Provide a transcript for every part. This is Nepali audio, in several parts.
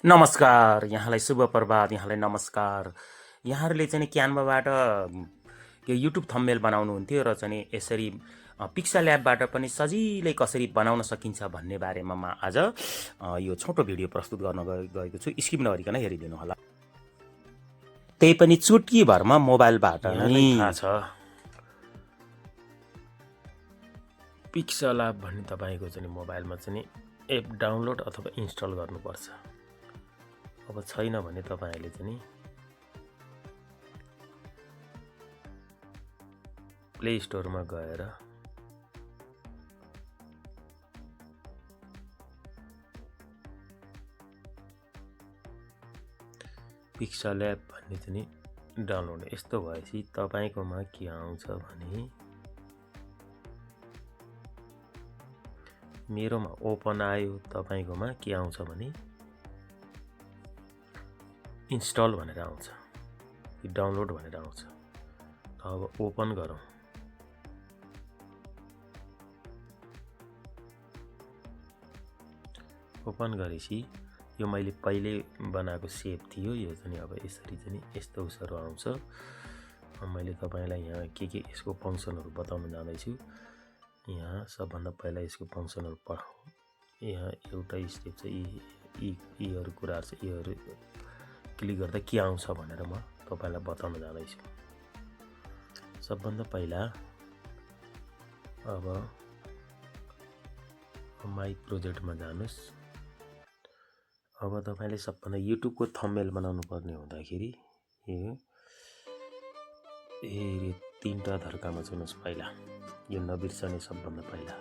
नमस्कार, यहाँलाई शुभ प्रभात, यहाँलाई नमस्कार। यहाँहरूले चाहिँ क्यानभाबाट यो युट्युब थम्बनेल बनाउनुहुन्थ्यो र चाहिँ यसरी पिक्सल एपबाट पनि सजिलै कसरी बनाउन सकिन्छ भन्ने बारेमा म आज यो छोटो भिडियो प्रस्तुत गर्न गएको छु। स्किप नगरिकन हेरिदिनु होला। त्यही पनि चुटकीभरमा मोबाइलबाट नै थाहा छ। पिक्सल एप भन्ने तपाईँको चाहिँ मोबाइलमा चाहिँ एप डाउनलोड अथवा इन्स्टल गर्नुपर्छ। अब छैन भने तपाईहरुले चाहिँ प्ले स्टोरमा गएर पिक्सल एप भन्ने चाहिँ डाउनलोड यस्तो भएपछि तपाईकोमा के आउँछ भने मेरोमा ओपन आयो, तपाईकोमा के आउँछ भने इन्स्टल भनेर आउँछ, डाउनलोड भनेर आउँछ। अब ओपन गरौँ। ओपन गरेपछि यो मैले पहिले बनाएको सेभ थियो, यो चाहिँ अब यसरी चाहिँ यस्तो उसहरु आउँछ। मैले तपाईलाई यहाँ के यसको फंक्सनहरु बताउन जाँदैछु। यहाँ सबभन्दा पहिला यसको फंक्सनहरु पढौँ। यहाँ एउटा स्टेप चाहिँ यीहरु कुराहरु छ, यीहरु क्लिक गर्दा के आउँछ भनेर म तपाईलाई बताउन जाँदैछु। सबभन्दा पहिला अब माई प्रोजेक्टमा जानुस्। अब तपाईले सबभन्दा युट्युबको थम्बनेल बनाउनु पर्ने हुँदाखेरि यो तीनटा धर्कामा छुनुस्। पहिला यो नबिर्सने सबभन्दा पहिला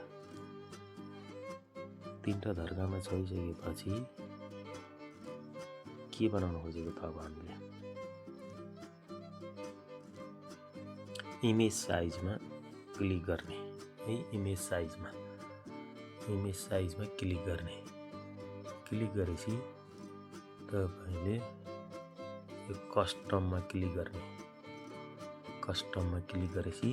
तीनटा धर्कामा छोइसकेपछि के बनाउन खोजेको त अब हामीले इमेज साइजमा क्लिक गर्ने है। इमेज साइजमा क्लिक गर्ने। क्लिक गरेपछि तपाईले यो कस्टममा क्लिक गर्ने। कस्टममा क्लिक गरेपछि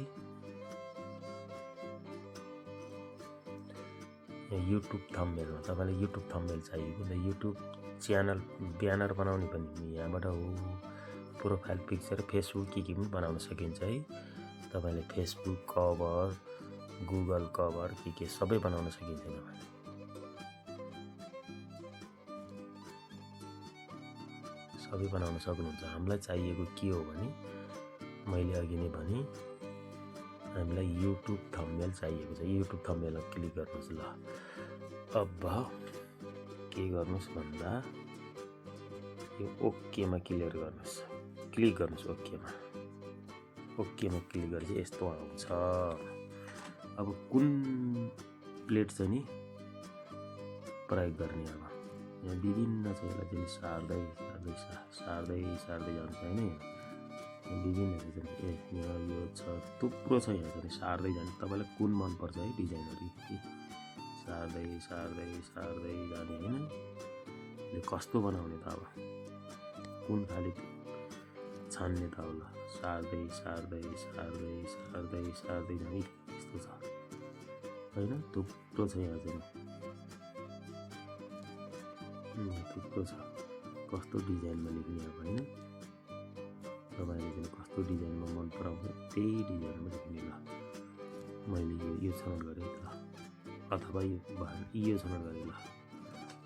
युट्युब थम्बनेलमा तपाईलाई युट्युब थम्बनेल चाहिएको हुन्छ। युट्युब च्यानल ब्यानर बनाउने पनि यहाँबाट हो। प्रोफाइल पिक्चर फेसबुक के पनि बनाउन सकिन्छ है। तपाईले फेसबुक कभर, गुगल कभर के सबै बनाउन सकिन्छ। तपाईले सबै बनाउन सक्नुहुन्छ। हामीलाई चाहिएको के हो भने मैले अघि नै भने हामीलाई युट्युब थम्बनेल चाहिएको छ। युट्युब थम्बनेलमा क्लिक गर्नुस्। ल अब के गर्नुस् भन्दा यो ओकेमा क्लिक गर्नुस्। ओकेमा क्लिक गरेपछि यस्तो आउँछ। अब कुन प्लेट चाहिँ नि प्रयोग गर्ने। अब यहाँ विभिन्न छ, यसलाई चाहिँ सार्दै जान्छ हैन। विभिन्न छ, यहाँ यो छ, थुप्रो छ। यहाँ चाहिँ सार्दै जान्छ। तपाईलाई कुन मन पर्छ है डिजाइनहरु सार्दै जाने हैन। यो कस्तो बनाउने त अब कुन खाले छान्ने त होला। सार्दै जाने यस्तो छ हैन। थुप्रो छ यहाँ चाहिँ थुप्रो छ। कस्तो डिजाइनमा लेख्ने अब हैन। तपाईले चाहिँ कस्तो डिजाइनमा मन पराउँछ त्यही डिजाइनमा लेख्ने। ल मैले यो छनौट गरे ल, अथवा यो छनौट गरे ल।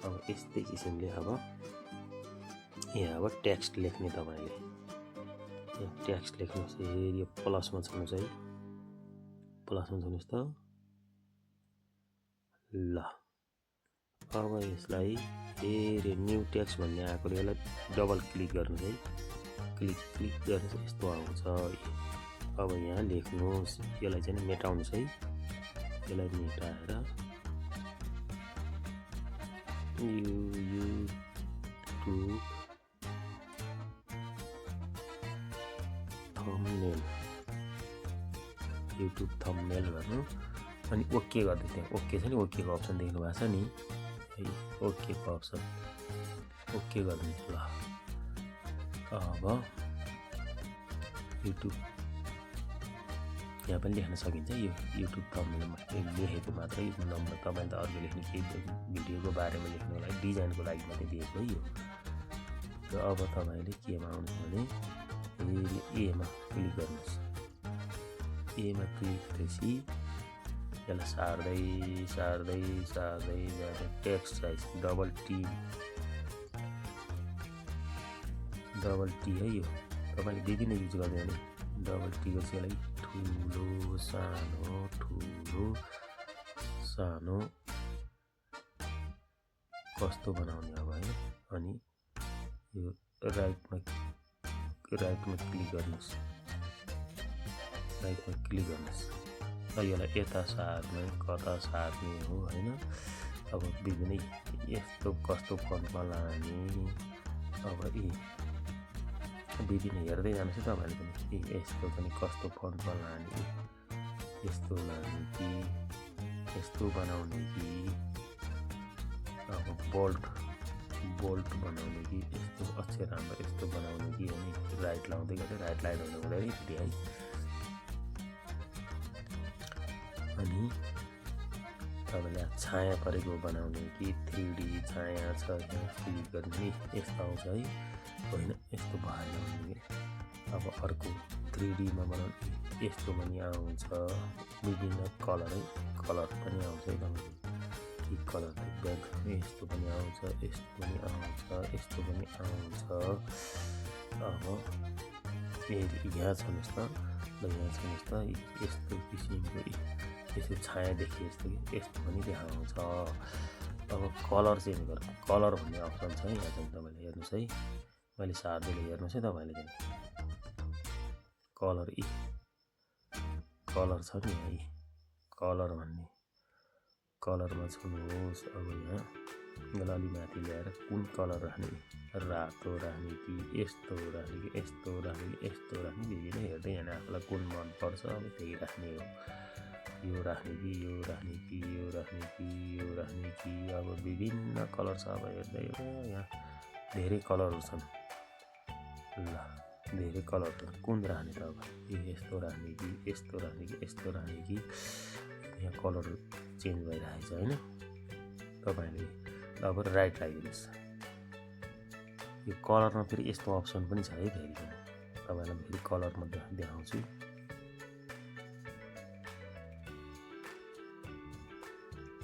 अब यस्तै किसिमले अब यहाँ अब टेक्स्ट लेख्ने। तपाईले यो टेक्स्ट लेख्नुस्। यो प्लसमा छनुस् है। प्लसमा छनुस् त ल। अब यसलाई फेरि न्यू टेक्स्ट भन्ने आएकोले यसलाई डबल क्लिक गर्नुस् है। क्लिक गरेपछि यस्तो आउँछ। अब यहाँ लेख्नुस्। यसलाई चाहिँ मेटाउनुस् है। यसलाई मेटाएर युट्युब थम्बनेल गर्नु अनि ओके गर्दै त्यहाँ ओके छ नि, ओकेको अप्सन देख्नु भएको छ नि है। ओकेको अप्सन ओके गर्नु ल। अब युट्युब यहाँ पनि लेख्न सकिन्छ। यो युट्युब थम्बनेलमा लेखेको मात्रै नम्बर, तपाईँले त अर्को लेख्ने केही भिडियोको बारेमा लेख्नुको लागि डिजाइनको लागि मात्रै दिएको है यो। र अब तपाईँले केमा आउनुहोस् भने एमा क्लिक गर्नुहोस्। एमा क्लिक गरेपछि यसलाई सार्दै सार्दै सार्दै जाँदा टेक्स्ट साइज डबल टी है यो। तपाईँले विभिन्न युज गर्दै भने डबल टी गरेपछि यसलाई ठुलो सानो कस्तो बनाउने अब है। अनि यो राइटमा क्लिक गर्नुहोस्। यसलाई यता सार्ने कता सार्ने हो होइन। अब विभिन्न यस्तो कस्तो फन्टमा लाने, अब विभिन्न हेर्दै जानुहोस् तपाईँहरूले पनि यस्तो पनि कस्तो फन्टमा लाने, यस्तो लाने कि यस्तो बनाउने कि, अब बोल्ट बनाउने कि, यस्तो अक्षर राम्रो यस्तो बनाउने कि, अनि राइट लाउँदै गर्दै राइट लाइट हुनु हुँदैन फेरि है। अनि तपाईँले छाया परेको बनाउने कि 3D छाया छ क्लिक गर्ने यस्तो आउँछ है, होइन यस्तो भएर ल्याउने। अब अर्को 3Dमा बनाउने यस्तो पनि आउँछ, विभिन्न कलर पनि आउँछ है तपाईँको कि कलर ब्याकग्राउन्ड यस्तो पनि आउँछ, यस्तो पनि आउँछ। अब यहाँ छनुहोस् त, यस्तो किसिमको यस्तो छाया देखिए यस्तो पनि देखाउँछ। अब कलर चेन्ज गर्नु, कलर भन्ने अप्सन छ यहाँ चाहिँ तपाईँले हेर्नुहोस् है। मैले सार्दैले हेर्नुहोस् है तपाईँले चाहिँ कलर छ नि है, कलर भन्ने कलरमा छुनुहोस्। अब यहाँ यसलाई अलि माथि ल्याएर कुन कलर राख्ने, रातो राख्ने कि यस्तो राख्ने कि यस्तो राख्ने विभिन्न हेर्दै यहाँ आफूलाई कुन मनपर्छ अब त्यही राख्ने हो। यो राख्ने कि अब विभिन्न कलर छ। अब हेर्दै यहाँ धेरै कलरहरू छन्। ल धेरै कलरहरू कुन राख्ने त अब यस्तो राख्ने कि यहाँ कलर चेन्ज भइरहेको छ होइन। तपाईँले अब राइट लगाइदिनुहोस्। यो कलरमा फेरि यस्तो अप्सन पनि छ है, फेरि तपाईँलाई फेरि कलरमा देखाउँछु।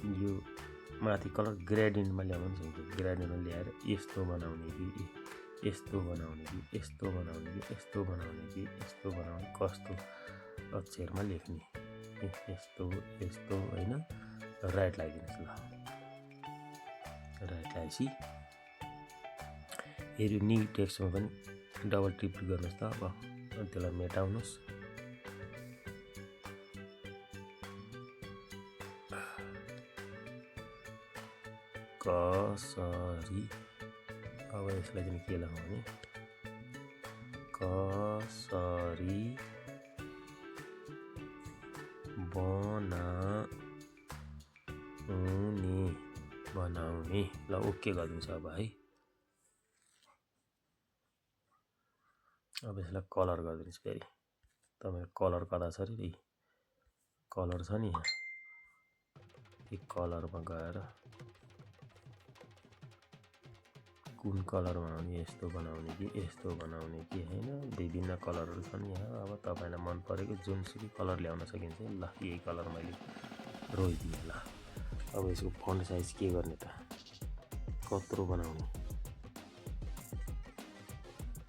यो माथि कलर ग्रेडियन्टमा ल्याउनु चाहिँ ग्रेडियन्टमा ल्याएर यस्तो बनाउने कि कस्तो अक्षरमा लेख्ने यस्तो होइन। राइट लगाइदिनुहोस्। ल राइट लगाएपछि हेऱ्यो न्यू टेक्स्टमा पनि डबल क्लिक गर्नुहोस् त। अब त्यसलाई मेटाउनुहोस्। कसरी अब यसलाई चाहिँ के लगाउँ भने कसरी बनाउने ल ओके गरिदिन्छ अब है। अब यसलाई कलर गरिदिनुहोस्। फेरि तपाईँको कलर कता छ अरे, कलर छ नि यहाँ, यो कलरमा गएर कुन कलर बनाउने, यस्तो बनाउने कि होइन। विभिन्न कलरहरू छन् यहाँ। अब तपाईँलाई मन परेको जुनसुकै कलर ल्याउन सकिन्छ। ल यही कलर मैले रोइदिएँ। ल अब यसको फन्ट साइज के गर्ने त, कत्रो बनाउने,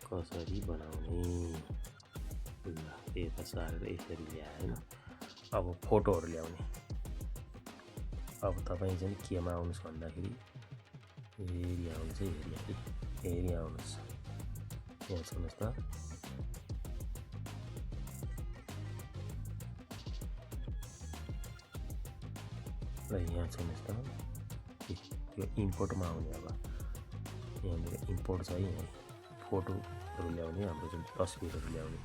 कसरी बनाउने। ल यता सारेर यसरी ल्याएँ होइन। अब फोटोहरू ल्याउने। अब तपाईँ चाहिँ केमा आउनुहोस् भन्दाखेरि हेरी आउनुहोस् है, हेरी आउनुहोस्। यहाँ सुन्नुहोस् त, ल यहाँ सुन्नुहोस् त, यो इम्पोर्टमा आउने। अब यहाँनिर इम्पोर्ट छ है, यहाँ फोटोहरू ल्याउने, हाम्रो जुन तस्बिरहरू ल्याउने,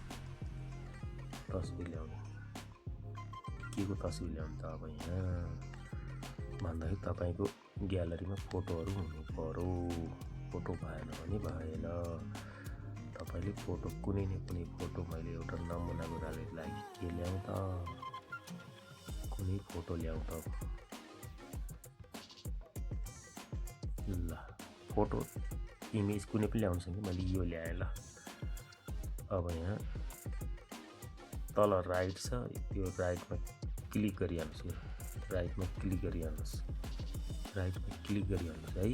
के को तस्बिर ल्याउनु त। अब यहाँ भन्दाखेरि तपाईँको ग्यालरीमा फोटोहरू हुनु पर्यो। फोटो भएन भने भएन। तपाईले फोटो कुनै न कुनै फोटो मैले एउटा नमुनाको लागि के ल्याउँ त कुनै फोटो ल्याउँ त ल फोटो इमेज कुनै पनि ल्याउन सक्छु मैले यो ल्याएँ ल अब यहाँ तल राइट छ यो राइटमा क्लिक गरिहाल्नुस् राइटमा क्लिक गरिहाल्नुस् है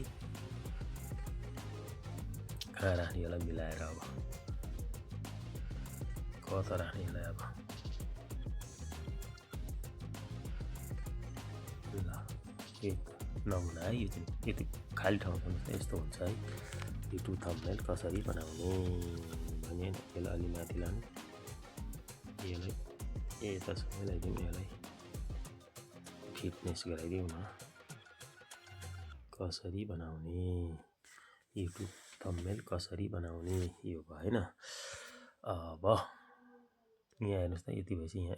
कहाँ राख्ने यसलाई मिलाएर अब कता राख्ने यसलाई अब ल एक नमुना है यो चाहिँ यति खाली ठाउँ यस्तो हुन्छ है युट्युब थम्बनेल कसरी बनाउने भने यसलाई अलि माथि लानु यसलाई यतासम्म ल्याइदिउँ यसलाई फिटनेस गराइदिउँ न कसरी बनाउने युट्युब थम्बनेल कसरी बनाउने यो भएन अब यहाँ हेर्नुहोस् त यति भएपछि यहाँ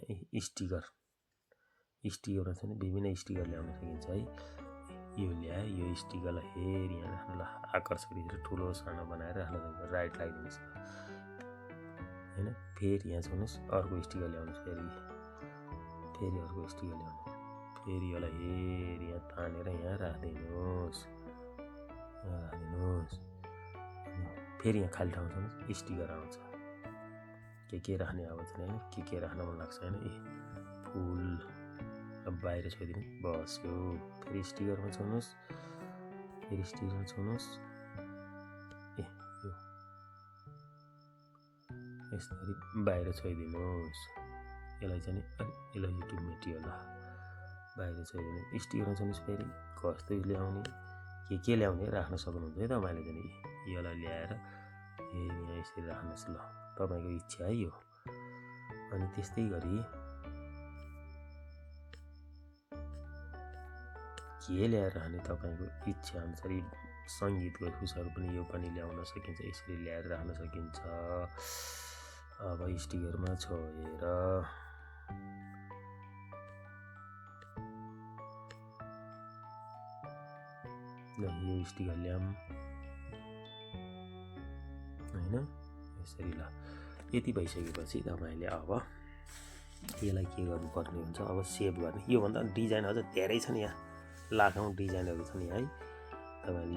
स्टिकरमा चाहिँ विभिन्न स्टिकर ल्याउन सकिन्छ है यो ल्याए यो स्टिकरलाई फेरि यहाँ राख्नु ल आकर्षक रीतिले ठुलो सानो बनाएर राख्न सकिन्छ राइट लगाइदिनुहोस् हैन फेरि यहाँ छाउनुहोस् अर्को स्टिकर ल्याउनुहोस् फेरि अर्को स्टिकर ल्याउनु फेरि यसलाई फेरि यहाँ तानेर यहाँ राखिदिनुहोस् फेरि यहाँ खाली ठाउँ छाउनुहोस् स्टिकर आउँछ के राख्ने अब चाहिँ हैन के राख्न मन लाग्छ हैन फुल बाहिर छोइदिनु बस्यो फेरि स्टिकरमा छाउनुहोस् यो यसरी बाहिर छोइदिनुहोस् यसलाई चाहिँ यसलाई युट्युब मेटियो ल बाहिर छोइदिनु स्टिकरमा छाउनुहोस् फेरि कस्तो ल्याउने के ल्याउने राख्न सक्नुहुन्छ है तपाईँले चाहिँ यसलाई ल्याएर यहाँ यसरी राख्नुहोस् ल तपाईँको इच्छा है यो अनि त्यस्तै गरी के ल्याएर राख्ने तपाईँको इच्छा अनुसार सङ्गीतको खुसहरू पनि यो पनि ल्याउन सकिन्छ यसरी ल्याएर राख्न सकिन्छ अब स्टिकरमा छोएर यो स्टिकर ल्याम हैन यसरी ल यति भइसकेपछि तपाईँले अब यसलाई के गर्नुपर्ने हुन्छ अब सेभ गर्ने योभन्दा डिजाइन अझ धेरै छन् यहाँ लाखौँ डिजाइनहरू छन् है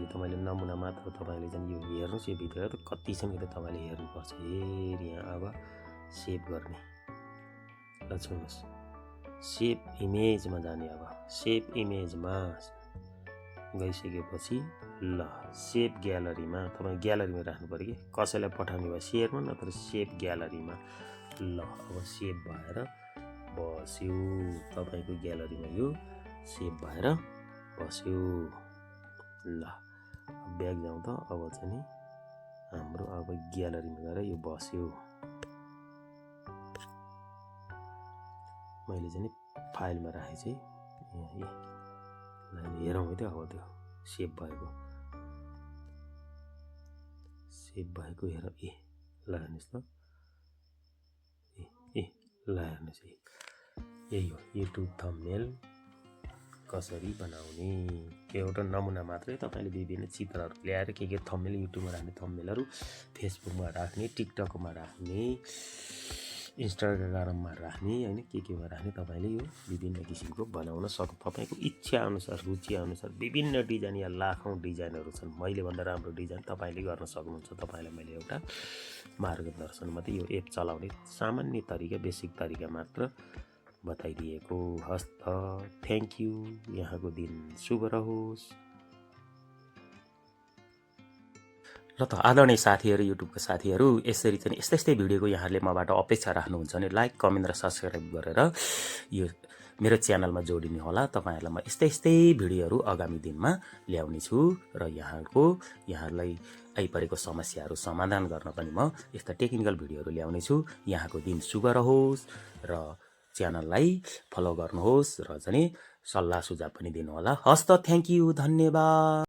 तपाईँले नमुना मात्र तपाईँले चाहिँ यो हेर्नुहोस् यो भित्र त कति छन् यो तपाईँले हेर्नुपर्छ फेरि यहाँ अब सेभ गर्ने ल छुनुहोस् सेभ इमेजमा जाने अब सेभ इमेजमा गइसकेपछि ल सेभ ग्यालरीमा तपाईँ ग्यालरीमा राख्नु पऱ्यो कि कसैलाई पठाउने भयो सेयरमा नत्र सेभ ग्यालरीमा ल अब सेभ भएर बस्यो तपाईँको ग्यालरीमा यो सेभ भएर बस्यो ल ब्याक जाउँ त अब चाहिँ नि हाम्रो अब ग्यालरीमा गएर यो बस्यो मैले चाहिँ नि फाइलमा राखेँ चाहिँ हेरौँ है त अब त्यो सेभ भएको हेर ल हेर्नुहोस् त ल हेर्नुहोस् यही हो युट्युब थम्बनेल कसरी बनाउने एउटा नमुना मात्रै तपाईँले विभिन्न चित्रहरू ल्याएर के थम्बनेल युट्युबमा राख्ने थम्बनेलहरू फेसबुकमा राख्ने टिकटकमा राख्ने इन्स्टाग्राममा राख्ने हैन केमा राख्ने तपाईँले यो विभिन्न किसिमको बनाउन सक्नु तपाईँको इच्छा अनुसार रुचि अनुसार विभिन्न डिजाइन या लाखौँ डिजाइनहरू छन् मैले भन्दा राम्रो डिजाइन तपाईँले गर्न सक्नुहुन्छ तपाईँलाई मैले एउटा मार्गदर्शन मात्रै यो एप चलाउने सामान्य तरिका बेसिक तरिका मात्र बताइदिएको हस् त थ्याङ्क यू यहाँको दिन शुभ रहोस् र त आदरणीय साथीहरू युट्युबका साथीहरू यसरी चाहिँ यस्तै भिडियोको यहाँहरूले मबाट अपेक्षा राख्नुहुन्छ भने लाइक कमेन्ट र सब्सक्राइब गरेर यो मेरो च्यानलमा जोडिनु होला तपाईहरुलाई म यस्तै भिडियोहरू आगामी दिनमा ल्याउने छु र यहाँहरूलाई आइपरेको समस्याहरू समाधान गर्न पनि म यस्ता टेक्निकल भिडियोहरू ल्याउने छु यहाँको दिन शुभ रहोस् र च्यानललाई फलो गर्नुहोस् र चाहिँ सल्लाह सुझाव पनि दिनु होला हस् त थ्याङ्क यू धन्यवाद।